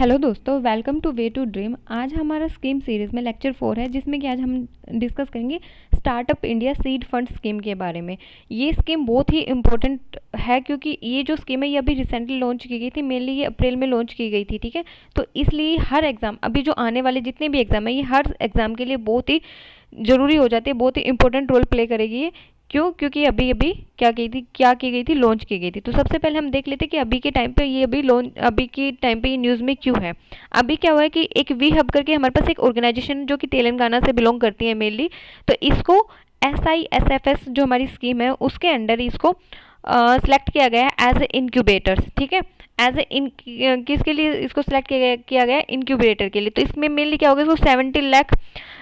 Hello दोस्तों, welcome to way to dream. आज हमारा स्कीम सीरीज़ में लेक्चर 4 है, जिसमें कि आज हम डिस्कस करेंगे startup India seed fund scheme के बारे में। ये स्कीम बहुत ही इम्पोर्टेंट है, क्योंकि ये जो स्कीम है ये अभी रिसेंटली लॉन्च की गई थी। मेनली ये अप्रैल में लॉन्च की गई थी, ठीक है। तो इसलिए हर एग्ज़ाम, अभी जो आने वाले जितने भी एग्ज़ाम है, ये हर एग्ज़ाम के लिए बहुत ही ज़रूरी हो जाती है, बहुत ही इंपॉर्टेंट रोल प्ले करेगी ये। क्यों? क्योंकि अभी अभी क्या की गई थी, लॉन्च की गई थी। तो सबसे पहले हम देख लेते हैं कि अभी के टाइम पे ये अभी के टाइम पे ये न्यूज़ में क्यों है। अभी क्या हुआ है कि एक वी हब करके हमारे पास एक ऑर्गेनाइजेशन जो कि तेलंगाना से बिलोंग करती है मेनली, तो इसको SISFS जो हमारी स्कीम है उसके अंडर इसको सिलेक्ट किया गया है एज ए इनक्यूबेटर्स, ठीक है। एज ए इन किसके लिए इसको सिलेक्ट किया गया है? इनक्यूबेटर के लिए। तो इसमें मेनली क्या होगा, इसको 70 लाख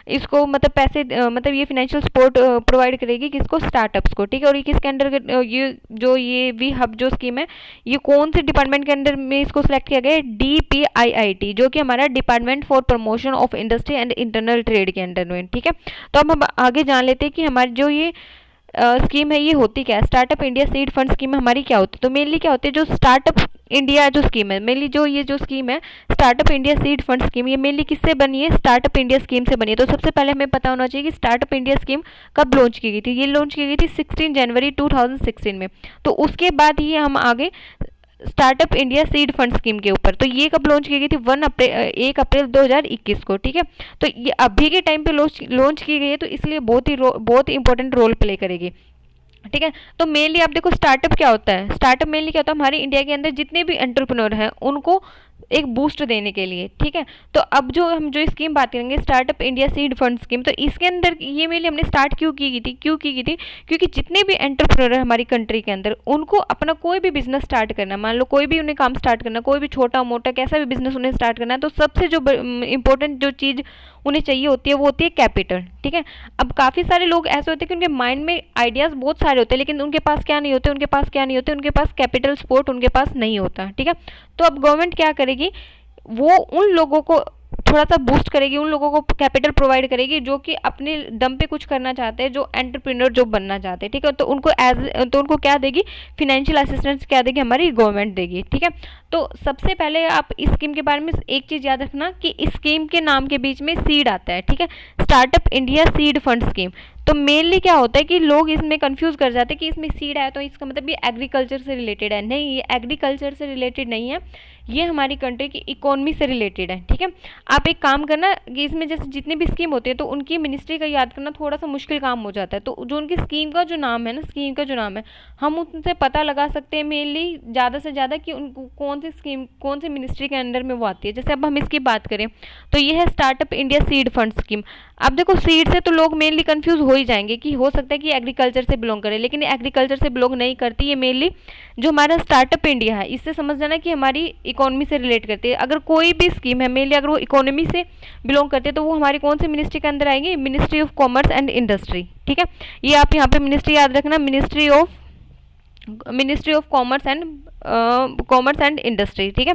इसको मतलब पैसे मतलब ये फाइनेंशियल सपोर्ट प्रोवाइड करेगी किसको? स्टार्टअप्स को, ठीक है। और ये किसके अंडर ये वी हब जो स्कीम है, ये कौन से डिपार्टमेंट के अंडर में इसको सिलेक्ट किया गया है? DPIIT, जो कि हमारा department for promotion of industry and internal trade के अंडर में, ठीक है। तो अब हम आगे जान लेते हैं कि हमारी जो ये स्कीम है ये होती क्या है। Startup India seed fund scheme हमारी क्या होती है? तो मेनली क्या होती है, जो स्टार्टअप इंडिया जो स्कीम है, मेनली जो स्कीम है startup India seed fund scheme, ये मेनली किससे बनी है? स्टार्टअप इंडिया स्कीम से बनी है। तो सबसे पहले हमें पता होना चाहिए कि स्टार्टअप इंडिया स्कीम कब लॉन्च की गई थी। ये लॉन्च की गई थी 16 जनवरी 2016 में। तो उसके बाद ही हम आगे startup India seed fund scheme के ऊपर, तो ये कब लॉन्च की गई थी? 1 अप्रैल 2021 को, ठीक है। तो ये अभी के टाइम पे लॉन्च की गई है, तो इसलिए बहुत ही इंपॉर्टेंट रोल प्ले करेगी, ठीक है। तो मेनली आप देखो स्टार्टअप क्या होता है। स्टार्टअप मेनली क्या होता है, हमारे इंडिया के अंदर जितने भी एंटरप्रेन्योर हैं उनको एक बूस्ट देने के लिए, ठीक है। तो अब जो स्कीम बात करेंगे startup India seed fund scheme, तो इसके अंदर ये मेनली हमने स्टार्ट क्यों की गई थी? क्योंकि जितने भी एंटरप्रेन्योर है हमारी कंट्री के अंदर, उनको अपना कोई भी बिजनेस स्टार्ट करना, मान लो कोई भी उन्हें काम स्टार्ट करना, कोई भी छोटा मोटा कैसा भी बिजनेस उन्हें स्टार्ट करना है, तो सबसे जो इंपॉर्टेंट जो चीज़ उन्हें चाहिए होती है वो होती है कैपिटल, ठीक है। अब काफ़ी सारे लोग ऐसे होते हैं कि उनके माइंड में आइडियाज़ बहुत सारे होते हैं, लेकिन उनके पास क्या नहीं होते, उनके पास कैपिटल सपोर्ट उनके पास नहीं होता, ठीक है। तो अब गवर्नमेंट क्या करेगी, वो उन लोगों को थोड़ा सा बूस्ट करेगी, उन लोगों को कैपिटल प्रोवाइड करेगी जो कि अपने दम पे कुछ करना चाहते हैं, जो एंटरप्रेन्योर जो बनना चाहते हैं, ठीक है। तो उनको क्या देगी? फाइनेंशियल असिस्टेंस क्या देगी? हमारी गवर्नमेंट देगी, ठीक है। तो सबसे पहले आप इस स्कीम के बारे में एक चीज़ याद रखना कि इस स्कीम के नाम के बीच में सीड आता है, ठीक है। Startup India seed fund scheme. तो मेनली क्या होता है कि लोग इसमें कंफ्यूज कर जाते हैं कि इसमें सीड आया तो इसका मतलब ये एग्रीकल्चर से रिलेटेड है। नहीं, ये एग्रीकल्चर से रिलेटेड नहीं है, ये हमारी कंट्री की इकोनॉमी से रिलेटेड है, ठीक है। आप एक काम करना कि इसमें जैसे जितनी भी स्कीम होती है तो उनकी मिनिस्ट्री का याद करना थोड़ा सा मुश्किल काम हो जाता है। तो जो उनकी स्कीम का जो नाम है ना, स्कीम का जो नाम है, हम उनसे पता लगा सकते हैं मेनली ज़्यादा से ज़्यादा कि उनको कौन सी स्कीम कौन सी मिनिस्ट्री के अंडर में वो आती है। जैसे अब हम इसकी बात करें तो ये है startup India seed fund scheme. अब देखो सीड से तो लोग मेनली कंफ्यूज हो ही जाएंगे कि हो सकता है कि एग्रीकल्चर से बिलोंग करे, लेकिन एग्रीकल्चर से बिलोंग नहीं करती। ये मेनली जो हमारा स्टार्टअप इंडिया है, इससे समझ जाना कि हमारी इकोनॉमी से रिलेट करती है। अगर कोई भी स्कीम है मेनली अगर वो इकोनॉमी से बिलोंग करती है तो वो हमारी कौन सी मिनिस्ट्री के अंदर आएंगे? Ministry of commerce and industry, ठीक है। ये आप यहाँ पे मिनिस्ट्री याद रखना, ministry of commerce and industry, ठीक है।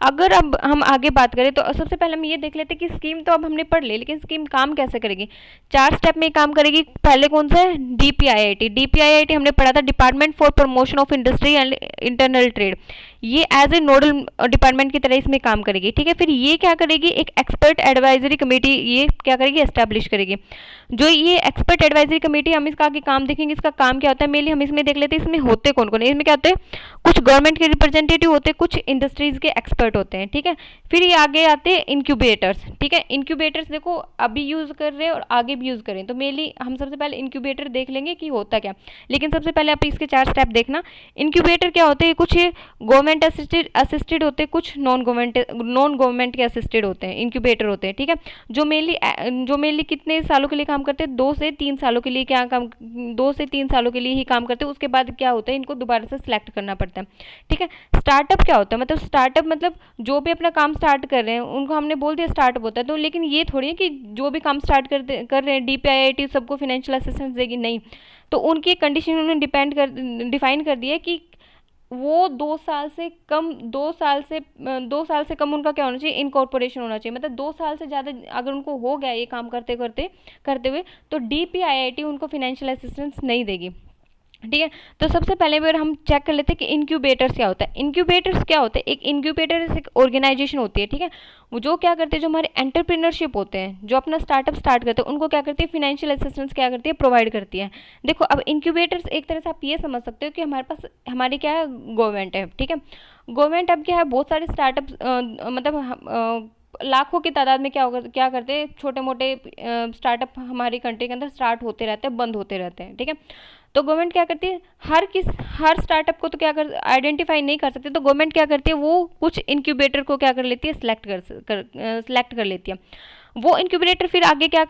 अगर अब हम आगे बात करें तो सबसे पहले हम ये देख लेते हैं कि स्कीम तो अब हमने पढ़ ली, लेकिन स्कीम काम कैसे करेगी? 4 स्टेप में काम करेगी। पहले कौन सा है? DPIIT हमने पढ़ा था, department for promotion of industry and internal trade. ये एज ए नोडल डिपार्टमेंट की तरह इसमें काम करेगी, ठीक है। फिर ये क्या करेगी? एक एक्सपर्ट एडवाइजरी कमेटी ये क्या करेगी? एस्टैब्लिश करेगी। जो ये एक्सपर्ट एडवाइजरी कमेटी, हम इसका आगे काम देखेंगे, इसका काम क्या होता है मेनली हम इसमें देख लेते हैं। इसमें होते कौन कौन है? इसमें क्या होते हैं? कुछ गवर्नमेंट के रिप्रेजेंटेटिव होते हैं, कुछ इंडस्ट्रीज के एक्सपर्ट होते हैं, ठीक है। फिर ये आगे आते हैं इंक्यूबेटर्स, ठीक है। इंक्यूबेटर्स देखो अभी यूज कर रहे हैं और आगे भी यूज करें, तो मेनली हम सबसे पहले इंक्यूबेटर देख लेंगे कि होता क्या। लेकिन सबसे पहले आप इसके 4 स्टेप देखना। इंक्यूबेटर क्या होते हैं? कुछ गवर्नमेंट असिस्टेड होते हैं, कुछ नॉन गवर्नमेंट के असिस्टेड होते हैं, इंक्यूबेटर होते हैं, ठीक है। जो मेनली कितने सालों के लिए काम करते हैं? 2 से 3 सालों के लिए 2 से 3 सालों के लिए ही काम करते हैं। उसके बाद क्या होता है, इनको दोबारा से सिलेक्ट करना पड़ता है, ठीक है। स्टार्टअप क्या होता है? मतलब स्टार्टअप मतलब जो भी अपना काम स्टार्ट कर रहे हैं उनको हमने बोल दिया स्टार्टअप होता है। तो लेकिन ये थोड़ी है कि जो भी काम स्टार्ट कर रहे हैं DPIIT सबको फाइनेंशियल असिस्टेंस देगी, नहीं। तो उनकी कंडीशन उन्होंने डिफाइन कर दिया है कि वो 2 साल से कम उनका क्या होना चाहिए? इनकॉर्पोरेशन होना चाहिए। मतलब 2 साल से ज़्यादा अगर उनको हो गया ये काम करते हुए, तो DPIIT उनको फाइनेंशियल असिस्टेंस नहीं देगी, ठीक है। तो सबसे पहले बार हम चेक कर लेते हैं कि इंक्यूबेटर्स क्या होता है। इंक्यूबेटर्स क्या होते हैं? एक इंक्यूबेटर एक ऑर्गेनाइजेशन होती है, ठीक है। वो जो क्या करते हैं, जो हमारे एंटरप्रेन्योरशिप होते हैं, जो अपना स्टार्टअप स्टार्ट करते हैं, उनको क्या करती है, फाइनेंशियल असिस्टेंस क्या करती है, प्रोवाइड करती है। देखो अब इंक्यूबेटर्स एक तरह से आप ये समझ सकते हो कि हमारे पास हमारी क्या है, गवर्नमेंट है, ठीक है। गवर्नमेंट अब क्या है, बहुत सारे स्टार्टअप मतलब लाखों की तादाद में क्या होगा, क्या करते हैं, छोटे मोटे स्टार्टअप हमारी कंट्री के अंदर स्टार्ट होते रहते हैं, बंद होते रहते हैं, ठीक है। तो गवर्नमेंट क्या करती है, हर स्टार्टअप को तो क्या कर आइडेंटिफाई नहीं कर सकते, तो गवर्नमेंट क्या करती है, वो कुछ इंक्यूबेटर को क्या कर लेती है, सिलेक्ट कर लेती है। वो इंक्यूबेटर फिर आगे क्या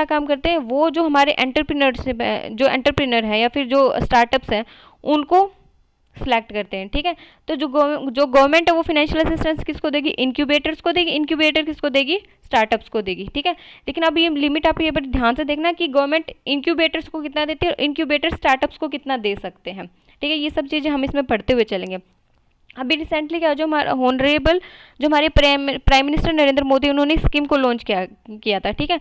काम करते हैं, वो जो हमारे एंटरप्रेन्योरशिप है, जो एंटरप्रेन्योर है या फिर जो स्टार्टअप्स हैं, उनको सेलेक्ट करते हैं, ठीक है। तो जो गवर्नमेंट है वो फाइनेंशियल असिस्टेंस किसको देगी, इंक्यूबेटर्स को देगी। इंक्यूबेटर किसको देगी, स्टार्टअप्स को देगी, ठीक है। लेकिन अब ये लिमिट आप ये पर ध्यान से देखना कि गवर्नमेंट इंक्यूबेटर्स को कितना देती है और इंक्यूबेटर स्टार्टअप्स को कितना दे सकते हैं, ठीक है। ये सब चीज़ें हम इसमें पढ़ते हुए चलेंगे। अभी रिसेंटली क्या, जो हमारा ऑनरेबल जो हमारे प्राइम मिनिस्टर नरेंद्र मोदी, उन्होंने स्कीम को लॉन्च किया था, ठीक है।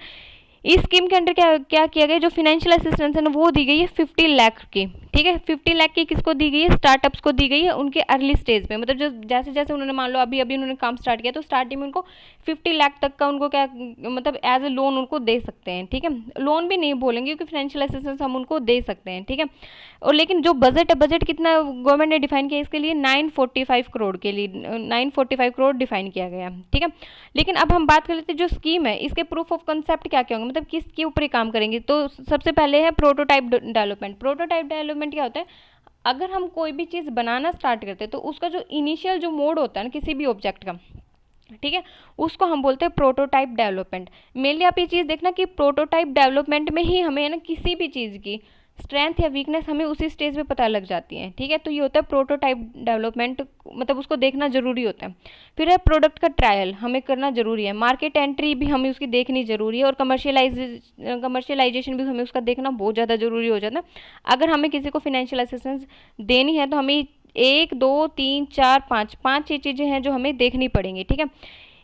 इस स्कीम के अंडर क्या क्या किया गया, जो फाइनेंशियल असिस्टेंस है ना, वो दी गई है 50 लाख की, ठीक है। 50 लाख की किसको दी गई है, स्टार्टअप्स को दी गई है उनके अर्ली स्टेज में, मतलब जो जैसे जैसे उन्होंने मान लो अभी अभी उन्होंने काम स्टार्ट किया, तो स्टार्टिंग में उनको 50 लाख तक का उनको क्या मतलब एज ए लोन उनको दे सकते हैं, ठीक है। लोन भी नहीं बोलेंगे क्योंकि फाइनेंशियल असिस्टेंस हम उनको दे सकते हैं, ठीक है। और लेकिन जो बजट है, बजट कितना गवर्नमेंट ने डिफाइन किया इसके लिए, 945 करोड़ के लिए 945 करोड़ डिफाइन किया गया, ठीक है। लेकिन अब हम बात कर लेते हैं जो स्कीम है, इसके प्रूफ ऑफ कंसेप्ट क्या क्या होंगे, मतलब किसके ऊपर काम करेंगे। तो सबसे पहले है प्रोटोटाइप डेवलपमेंट। प्रोटोटाइप डेवलपमेंट क्या होता है, अगर हम कोई भी चीज़ बनाना स्टार्ट करते हैं तो उसका जो इनिशियल जो मोड होता है ना किसी भी ऑब्जेक्ट का, ठीक है, उसको हम बोलते हैं प्रोटोटाइप डेवलपमेंट। मेनली आप ये चीज़ देखना कि प्रोटोटाइप डेवलपमेंट में ही हमें ना किसी भी चीज़ की स्ट्रेंथ या वीकनेस हमें उसी स्टेज पे पता लग जाती है, ठीक है। तो ये होता है प्रोटोटाइप डेवलपमेंट, मतलब उसको देखना जरूरी होता है। फिर है प्रोडक्ट का ट्रायल हमें करना जरूरी है। मार्केट एंट्री भी हमें उसकी देखनी जरूरी है, और कमर्शियलाइजेशन भी हमें उसका देखना बहुत ज़्यादा जरूरी हो जाता है। अगर हमें किसी को फाइनेंशियल असिस्टेंस देनी है तो हमें 1 2 3 4 5 ये चीज़ें हैं जो हमें देखनी पड़ेंगी, ठीक है।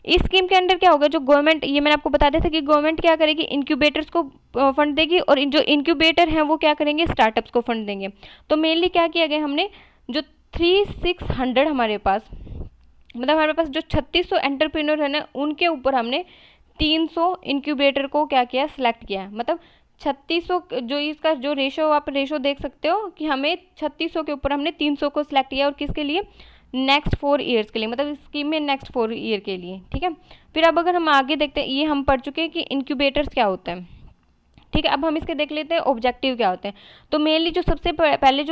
इस स्कीम के अंडर क्या होगा, जो गवर्नमेंट, ये मैंने आपको बता दिया था कि गवर्नमेंट क्या करेगी, इंक्यूबेटर्स को फंड देगी, और जो इंक्यूबेटर हैं वो क्या करेंगे, स्टार्टअप्स को फंड देंगे। तो मेनली क्या किया गया, हमने जो 3600 हमारे पास, मतलब हमारे पास जो 3600 एंटरप्रेन्योर है ना, उनके ऊपर हमने 300 इंक्यूबेटर को क्या किया, सिलेक्ट किया है। मतलब 3600, जो इसका जो रेशो, आप रेशो देख सकते हो कि हमें 3600 के ऊपर हमने 300 को सिलेक्ट किया, और किसके लिए, नेक्स्ट 4 ईयर्स के लिए, मतलब इस स्कीम में नेक्स्ट 4 ईयर के लिए, ठीक है। फिर अब अगर हम आगे देखते हैं, ये हम पढ़ चुके हैं कि इंक्यूबेटर्स क्या होते हैं, ठीक है। अब हम इसके देख लेते हैं ऑब्जेक्टिव क्या होते हैं। तो मेनली जो सबसे पहले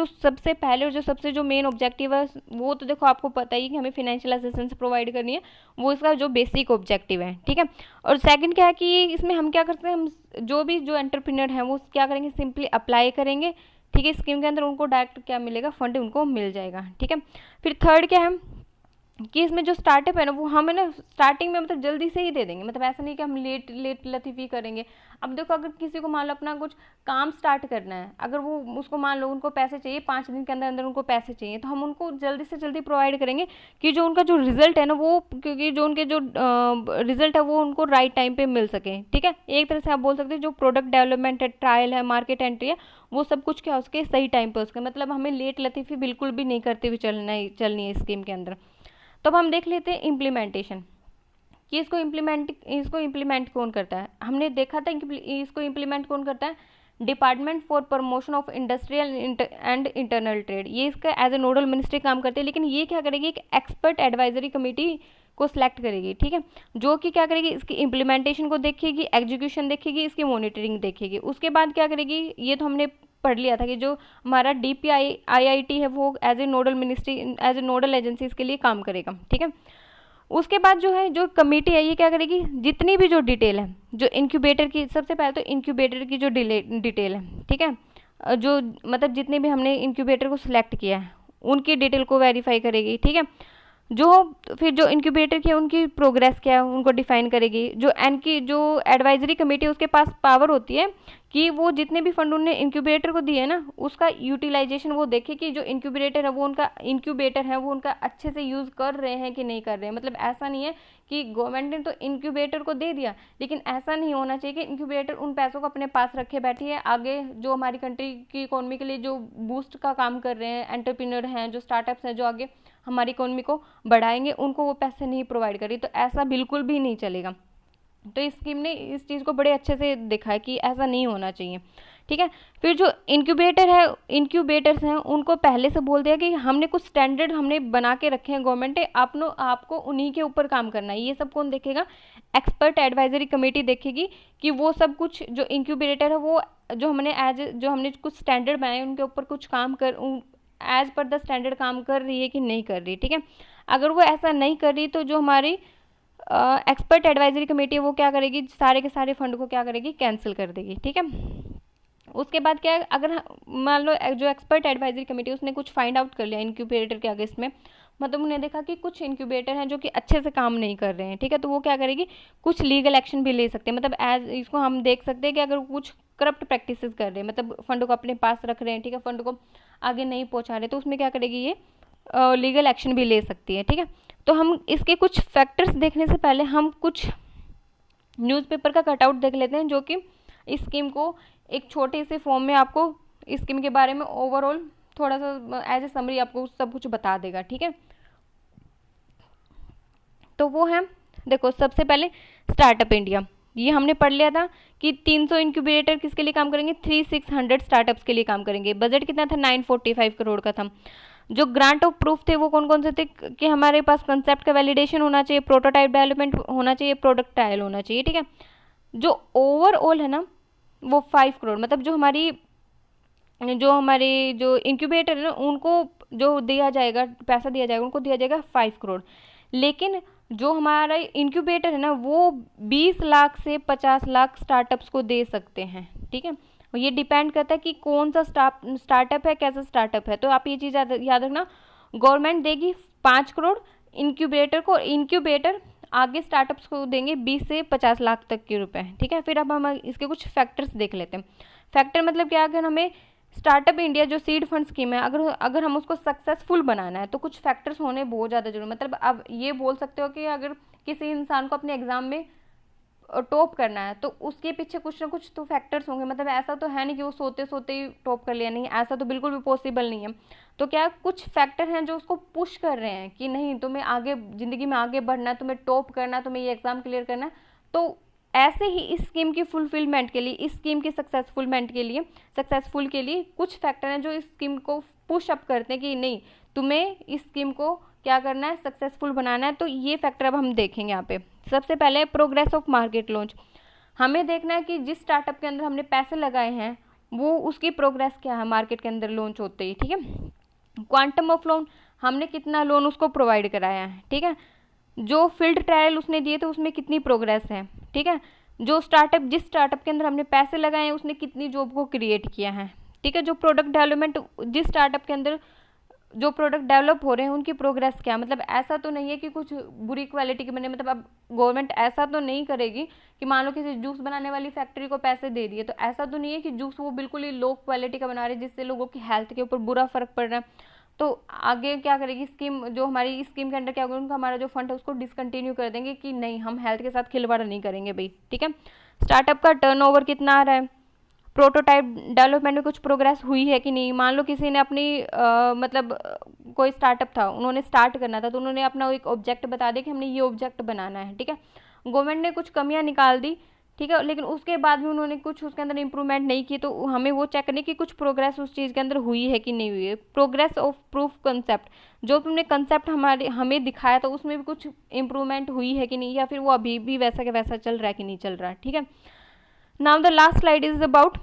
और जो सबसे जो मेन ऑब्जेक्टिव है, वो तो देखो आपको पता ही कि हमें फाइनेंशियल असिस्टेंस प्रोवाइड करनी है, वो इसका जो बेसिक ऑब्जेक्टिव है, ठीक है। और सेकंड क्या है कि इसमें हम क्या करते हैं, हम जो एंटरप्रेन्योर हैं वो क्या करेंगे, सिंपली अप्लाई करेंगे, ठीक है। स्कीम के अंदर उनको डायरेक्ट क्या मिलेगा, फंड उनको मिल जाएगा, ठीक है। फिर थर्ड क्या है कि इसमें जो स्टार्टअप है ना, वो हम है ना स्टार्टिंग में मतलब जल्दी से ही दे देंगे, मतलब ऐसा नहीं कि हम लेट लेट लतीफ़ी करेंगे। अब देखो अगर किसी को मान लो अपना कुछ काम स्टार्ट करना है, अगर वो उसको मान लो उनको पैसे चाहिए, 5 दिन के अंदर अंदर उनको पैसे चाहिए, तो हम उनको जल्दी से जल्दी प्रोवाइड करेंगे कि जो उनका जो रिजल्ट है ना, वो क्योंकि जो उनके जो रिजल्ट है वो उनको राइट टाइम पे मिल सके, ठीक है। एक तरह से आप बोल सकते हैं जो प्रोडक्ट डेवलपमेंट है, ट्रायल है, मार्केट एंट्री है, वो सब कुछ क्या उसके सही टाइम पे उसके, मतलब हमें लेट लतीफ़ी बिल्कुल भी नहीं करते हुए चलनी है स्कीम के अंदर। तो अब हम देख लेते हैं इम्प्लीमेंटेशन, कि इसको इम्प्लीमेंट कौन करता है। हमने देखा था कि इसको इम्प्लीमेंट कौन करता है, department for promotion of industrial and internal trade, ये इसका एज ए नोडल मिनिस्ट्री काम करते हैं। लेकिन ये क्या करेगी, एक एक्सपर्ट एडवाइजरी कमेटी को सिलेक्ट करेगी, ठीक है, जो कि क्या करेगी, इसकी इम्प्लीमेंटेशन को देखेगी, एग्जीक्यूशन देखेगी, इसकी मॉनिटरिंग देखेगी। उसके बाद क्या करेगी, ये तो हमने पढ़ लिया था कि जो हमारा DPIIT है वो as a nodal ministry, as a nodal agency इसके लिए काम करेगा, ठीक है। उसके बाद जो है जो कमेटी है ये क्या करेगी, जितनी भी जो डिटेल है, जो इंक्यूबेटर की, सबसे पहले तो इंक्यूबेटर की जो डिटेल है, ठीक है, जो मतलब जितने भी हमने इंक्यूबेटर को सिलेक्ट किया है उनकी डिटेल को वेरीफाई करेगी, ठीक है। जो फिर जो इंक्यूबेटर की उनकी प्रोग्रेस क्या है उनको डिफाइन करेगी। जो एडवाइजरी कमेटी उसके पास पावर होती है कि वो जितने भी फंड उन्होंने इंक्यूबेटर को दिए ना, उसका यूटिलाइजेशन वो देखे कि जो इंक्यूबेटर है वो उनका अच्छे से यूज़ कर रहे हैं कि नहीं कर रहे हैं। मतलब ऐसा नहीं है कि गवर्नमेंट ने तो इंक्यूबेटर को दे दिया, लेकिन ऐसा नहीं होना चाहिए कि इंक्यूबेटर उन पैसों को अपने पास रखे बैठी है, आगे जो हमारी कंट्री की इकोनॉमी के लिए जो बूस्ट का काम कर रहे हैं, एंटरप्रेन्योर हैं, जो स्टार्टअप्स हैं, जो आगे हमारी इकोनॉमी को बढ़ाएंगे, उनको वो पैसे नहीं प्रोवाइड करी। तो ऐसा बिल्कुल भी नहीं चलेगा। तो इस स्कीम ने इस चीज़ को बड़े अच्छे से देखा है कि ऐसा नहीं होना चाहिए। ठीक है, फिर जो इंक्यूबेटर्स हैं उनको पहले से बोल दिया कि हमने कुछ स्टैंडर्ड हमने बना के रखे हैं, गवर्नमेंट है, आपको उन्हीं के ऊपर काम करना है। ये सब कौन देखेगा? एक्सपर्ट एडवाइजरी कमेटी देखेगी कि वो सब कुछ जो इंक्यूबेटर है वो जो हमने कुछ स्टैंडर्ड बनाए उनके ऊपर कुछ काम कर एज पर द स्टैंडर्ड काम कर रही है कि नहीं कर रही। ठीक है, अगर वो ऐसा नहीं कर रही तो जो हमारी एक्सपर्ट एडवाइजरी कमेटी है वो क्या करेगी? सारे के सारे फंड को क्या करेगी? कैंसिल कर देगी। ठीक है, उसके बाद क्या है, अगर मान लो जो एक्सपर्ट एडवाइजरी कमेटी उसने कुछ फाइंड आउट कर लिया इंक्यूबेटर के अगेंस्ट में, मतलब उन्हें देखा कि कुछ इंक्यूबेटर हैं जो कि अच्छे से काम नहीं कर रहे हैं, ठीक है, तो वो क्या करेगी? कुछ लीगल एक्शन भी ले सकते हैं। मतलब एज इसको हम देख सकते हैं कि अगर कुछ करप्ट प्रैक्टिसेस कर रहे हैं, मतलब फंड को अपने पास रख रहे हैं, ठीक है, फंड को आगे नहीं पहुंचा रहे, तो उसमें क्या करेगी? ये लीगल एक्शन भी ले सकती है। ठीक है, तो हम इसके कुछ फैक्टर्स देखने से पहले हम कुछ न्यूज़पेपर का कटआउट देख लेते हैं, जो कि इस स्कीम को एक छोटे से फॉर्म में आपको इस स्कीम के बारे में ओवरऑल थोड़ा सा एज ए समरी आपको सब कुछ बता देगा। ठीक है, तो वो है, देखो सबसे पहले स्टार्टअप इंडिया, ये हमने पढ़ लिया था कि 300 इंक्यूबेटर किसके लिए काम करेंगे? 3600 स्टार्टअप्स के लिए काम करेंगे। बजट कितना था? 945 करोड़ का था। जो ग्रांट ऑफ प्रूफ थे वो कौन कौन से थे? कि हमारे पास कंसेप्ट का वैलिडेशन होना चाहिए, प्रोटोटाइप डेवलपमेंट होना चाहिए, प्रोडक्ट ट्रायल होना चाहिए। ठीक है, जो ओवरऑल है ना वो 5 करोड़, मतलब जो हमारे जो इंक्यूबेटर है ना उनको जो दिया जाएगा, पैसा दिया जाएगा, उनको दिया जाएगा 5 करोड़। लेकिन जो हमारा इंक्यूबेटर है ना वो 20 लाख से 50 लाख स्टार्टअप्स को दे सकते हैं। ठीक है, ये डिपेंड करता है कि कौन सा स्टार्टअप है, कैसा स्टार्टअप है। तो आप ये चीज़ याद रखना, गवर्नमेंट देगी 5 करोड़ इंक्यूबेटर को, इंक्यूबेटर आगे स्टार्टअप्स को देंगे 20 से 50 लाख तक के रुपए। ठीक है, फिर अब हम इसके कुछ फैक्टर्स देख लेते हैं। फैक्टर मतलब क्या? अगर हमें स्टार्टअप इंडिया जो सीड फंड स्कीम है, अगर हम उसको सक्सेसफुल बनाना है तो कुछ फैक्टर्स होने बहुत ज़्यादा जरूरी। मतलब अब ये बोल सकते हो कि अगर किसी इंसान को अपने एग्जाम में टॉप करना है तो उसके पीछे कुछ ना कुछ तो फैक्टर्स होंगे। मतलब ऐसा तो है नहीं कि वो सोते सोते ही टॉप कर लिया, नहीं, ऐसा तो बिल्कुल भी पॉसिबल नहीं है। तो क्या कुछ फैक्टर हैं जो उसको पुश कर रहे हैं कि नहीं, तुम्हें आगे ज़िंदगी में आगे बढ़ना है, तुम्हें टॉप करना है, तुम्हें ये एग्ज़ाम क्लियर करना है। तो ऐसे ही इस स्कीम की फुलफिलमेंट के लिए, इस स्कीम की सक्सेसफुल के लिए कुछ फैक्टर हैं जो इस स्कीम को पुश अप करते हैं कि नहीं, तुम्हें इस स्कीम को क्या करना है? सक्सेसफुल बनाना है। तो ये फैक्टर अब हम देखेंगे यहाँ पे। सबसे पहले प्रोग्रेस ऑफ मार्केट लॉन्च। हमें देखना है कि जिस स्टार्टअप के अंदर हमने पैसे लगाए हैं वो उसकी प्रोग्रेस क्या है मार्केट के अंदर लॉन्च होते ही। ठीक है, क्वांटम ऑफ लोन, हमने कितना लोन उसको प्रोवाइड कराया है। ठीक है, जो फील्ड ट्रायल उसने दिए थे उसमें कितनी प्रोग्रेस है। ठीक है, जिस स्टार्टअप के अंदर हमने पैसे लगाए हैं उसने कितनी जॉब को क्रिएट किया है। ठीक है, जो प्रोडक्ट डेवलपमेंट, जिस स्टार्टअप के अंदर जो प्रोडक्ट डेवलप हो रहे हैं उनकी प्रोग्रेस क्या। मतलब ऐसा तो नहीं है कि कुछ बुरी क्वालिटी के बने। मतलब अब गवर्नमेंट ऐसा तो नहीं करेगी कि मान लो किसी जूस बनाने वाली फैक्ट्री को पैसे दे दिए, तो ऐसा तो नहीं है कि जूस वो बिल्कुल ही लो क्वालिटी का बना रहे जिससे लोगों की हेल्थ के ऊपर बुरा फर्क पड़ रहा है। तो आगे क्या करेगी स्कीम, जो हमारी स्कीम के अंडर क्या होगा, उनका हमारा जो फंड है उसको डिसकंटिन्यू कर देंगे कि नहीं, हम हेल्थ के साथ खिलवाड़ नहीं करेंगे भाई। ठीक है, स्टार्टअप का टर्नओवर कितना आ रहा है, प्रोटोटाइप डेवलपमेंट में कुछ प्रोग्रेस हुई है कि नहीं। मान लो किसी ने अपनी कोई स्टार्टअप था, उन्होंने स्टार्ट करना था, तो उन्होंने अपना एक ऑब्जेक्ट बता दिया कि हमने ये ऑब्जेक्ट बनाना है। ठीक है, गवर्नमेंट ने कुछ कमियां निकाल दी, ठीक है, लेकिन उसके बाद भी उन्होंने कुछ उसके अंदर इंप्रूवमेंट नहीं की, तो हमें वो चेक करने की कुछ प्रोग्रेस उस चीज़ के अंदर हुई है कि नहीं हुई है। प्रोग्रेस ऑफ प्रूफ कंसेप्ट, जो तुमने कंसेप्ट हमें दिखाया था उसमें भी कुछ इंप्रूवमेंट हुई है कि नहीं, या फिर वो अभी भी वैसा के वैसा चल रहा है कि नहीं चल रहा है। ठीक है, now the last slide is about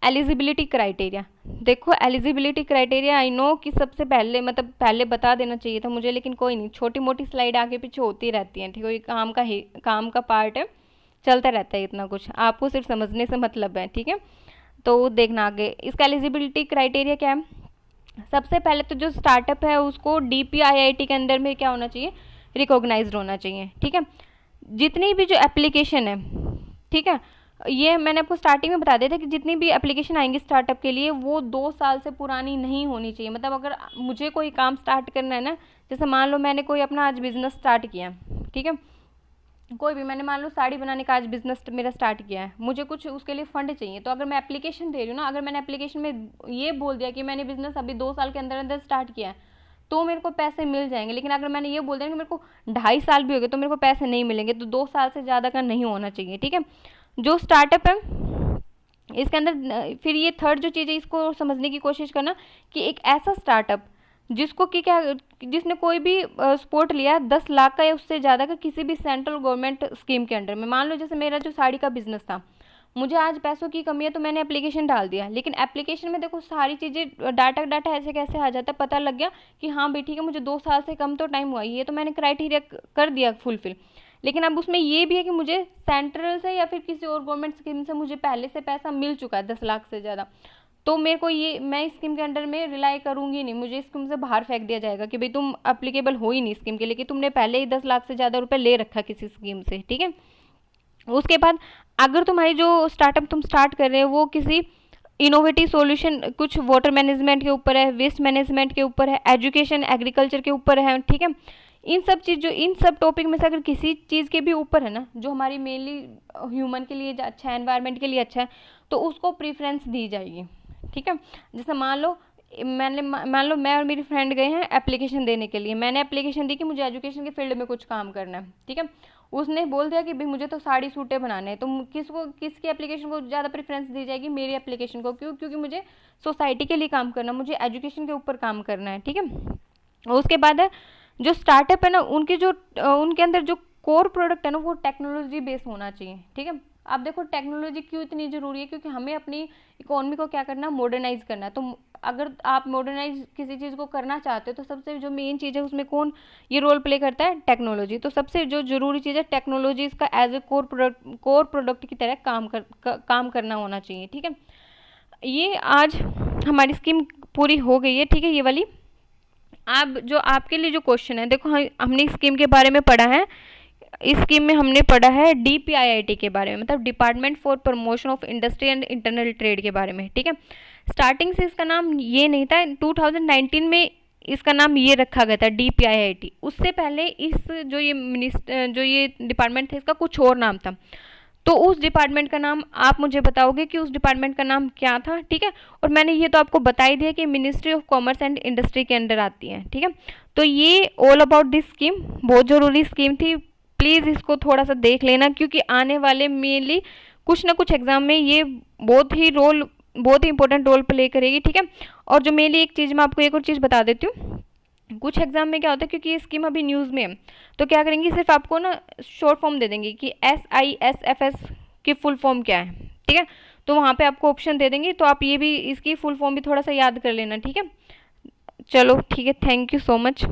eligibility criteria. देखो एलिजिबिलिटी क्राइटेरिया, आई नो कि सबसे पहले बता देना चाहिए था मुझे, लेकिन कोई नहीं, छोटी मोटी स्लाइड आगे पीछे होती रहती हैं। ठीक है, ये काम का पार्ट है, चलता रहता है, इतना कुछ आपको सिर्फ समझने से मतलब है। ठीक है, तो देखना आगे इसका एलिजिबिलिटी क्राइटेरिया क्या है। सबसे पहले तो जो स्टार्टअप है उसको DPIIT के अंदर में क्या होना चाहिए, रिकॉग्नाइज्ड होना चाहिए। ठीक है, जितनी भी जो एप्लीकेशन है, ठीक है, ये मैंने आपको स्टार्टिंग में बता दिया था कि जितनी भी एप्लीकेशन आएंगी स्टार्टअप के लिए वो 2 साल से पुरानी नहीं होनी चाहिए। मतलब अगर मुझे कोई काम स्टार्ट करना है ना, जैसे मान लो मैंने कोई अपना आज बिजनेस स्टार्ट किया, ठीक है, कोई भी, मैंने मान लो साड़ी बनाने का आज बिजनेस मेरा स्टार्ट किया है, मुझे कुछ उसके लिए फंड चाहिए, तो अगर मैं एप्लीकेशन दे रही हूँ ना, अगर मैंने एप्लीकेशन में ये बोल दिया कि मैंने बिजनेस अभी 2 साल के अंदर अंदर स्टार्ट किया है, तो मेरे को पैसे मिल जाएंगे। लेकिन अगर मैंने ये बोल दिया कि मेरे को 2.5 साल भी हो गए तो मेरे को पैसे नहीं मिलेंगे। तो 2 साल से ज़्यादा का नहीं होना चाहिए, ठीक है। जो स्टार्टअप है इसके अंदर फिर ये थर्ड जो चीज़ है इसको समझने की कोशिश करना कि एक ऐसा स्टार्टअप जिसको कि क्या, जिसने कोई भी सपोर्ट लिया 10 लाख का या उससे ज़्यादा का किसी भी सेंट्रल गवर्नमेंट स्कीम के अंडर में। मान लो जैसे मेरा जो साड़ी का बिजनेस था, मुझे आज पैसों की कमी है तो मैंने एप्लीकेशन डाल दिया, लेकिन एप्लीकेशन में देखो सारी चीज़ें डाटा डाटा ऐसे कैसे आ जाता है, पता लग गया कि हाँ भाई ठीक है मुझे 2 साल से कम तो टाइम हुआ, ये तो मैंने क्राइटेरिया कर दिया फुलफिल। लेकिन अब उसमें ये भी है कि मुझे सेंट्रल से या फिर किसी और गवर्नमेंट स्कीम से मुझे पहले से पैसा मिल चुका है 10 लाख से ज़्यादा, तो मेरे को ये, मैं इस स्कीम के अंडर में रिलाई करूंगी नहीं, मुझे इस स्कीम से बाहर फेंक दिया जाएगा कि भाई तुम अप्लीकेबल हो ही नहीं स्कीम के लिए कि तुमने पहले ही 10 लाख से ज़्यादा रुपए ले रखा किसी स्कीम से, ठीक है। उसके बाद अगर तुम्हारी जो स्टार्टअप तुम स्टार्ट कर रहे हो वो किसी इनोवेटिव सॉल्यूशन, कुछ वाटर मैनेजमेंट के ऊपर है, वेस्ट मैनेजमेंट के ऊपर है, एजुकेशन एग्रीकल्चर के ऊपर है, ठीक है, इन सब चीज़ जो इन सब टॉपिक में से अगर किसी चीज़ के भी ऊपर है ना जो हमारी मेनली ह्यूमन के लिए अच्छा है, एनवायरनमेंट के लिए अच्छा है, तो उसको प्रीफरेंस दी जाएगी, ठीक है। जैसे मान लो मैं और मेरी फ्रेंड गए हैं एप्लीकेशन देने के लिए, मैंने एप्लीकेशन दी कि मुझे एजुकेशन के फील्ड में कुछ काम करना है, ठीक है। उसने बोल दिया कि भाई मुझे तो साड़ी सूटे बनाने हैं, तो किसकी एप्लीकेशन को ज़्यादा प्रेफरेंस दी जाएगी, मेरी एप्लीकेशन को। क्यों? क्योंकि मुझे सोसाइटी के लिए काम करना, मुझे एजुकेशन के ऊपर काम करना है, ठीक है। उसके बाद है जो स्टार्टअप है ना उनके अंदर जो कोर प्रोडक्ट है ना वो टेक्नोलॉजी बेस्ड होना चाहिए, ठीक है। अब देखो टेक्नोलॉजी क्यों इतनी ज़रूरी है, क्योंकि हमें अपनी इकोनॉमी को क्या करना है, मॉडर्नाइज करना है। तो अगर आप मॉडर्नाइज किसी चीज़ को करना चाहते हो तो सबसे जो मेन चीज़ है उसमें कौन ये रोल प्ले करता है, टेक्नोलॉजी। तो सबसे जो ज़रूरी चीज़ है टेक्नोलॉजी इसका एज ए कोर प्रोडक्ट की तरह काम करना होना चाहिए, ठीक है। ये आज हमारी स्कीम पूरी हो गई है, ठीक है, ये वाली। अब जो आपके लिए जो क्वेश्चन है, देखो हमने स्कीम के बारे में पढ़ा है, इस स्कीम में हमने पढ़ा है DPIIT के बारे में, मतलब department for promotion of industry and internal trade के बारे में, ठीक है। स्टार्टिंग से इसका नाम ये नहीं था, 2019 में इसका नाम ये रखा गया था DPIIT। उससे पहले इस जो ये डिपार्टमेंट था इसका कुछ और नाम था। तो उस डिपार्टमेंट का नाम आप मुझे बताओगे कि उस डिपार्टमेंट का नाम क्या था, ठीक है। और मैंने ये तो आपको बता ही दिया कि ministry of commerce and industry के अंडर आती है, ठीक है। तो ये ऑल अबाउट दिस स्कीम, बहुत ज़रूरी स्कीम थी, प्लीज़ इसको थोड़ा सा देख लेना, क्योंकि आने वाले मेनली कुछ ना कुछ एग्जाम में ये बहुत ही इंपॉर्टेंट रोल प्ले करेगी, ठीक है। और जो मेनली एक चीज़ मैं आपको एक और चीज़ बता देती हूँ, कुछ एग्जाम में क्या होता है, क्योंकि ये स्कीम अभी न्यूज़ में है, तो क्या करेंगे सिर्फ आपको ना शॉर्ट फॉर्म दे देंगे कि SISFS की फुल फॉर्म क्या है, ठीक है। तो वहाँ पे आपको ऑप्शन दे देंगे, तो आप ये भी इसकी फुल फॉर्म भी थोड़ा सा याद कर लेना, ठीक है। चलो ठीक है, थैंक यू सो मच।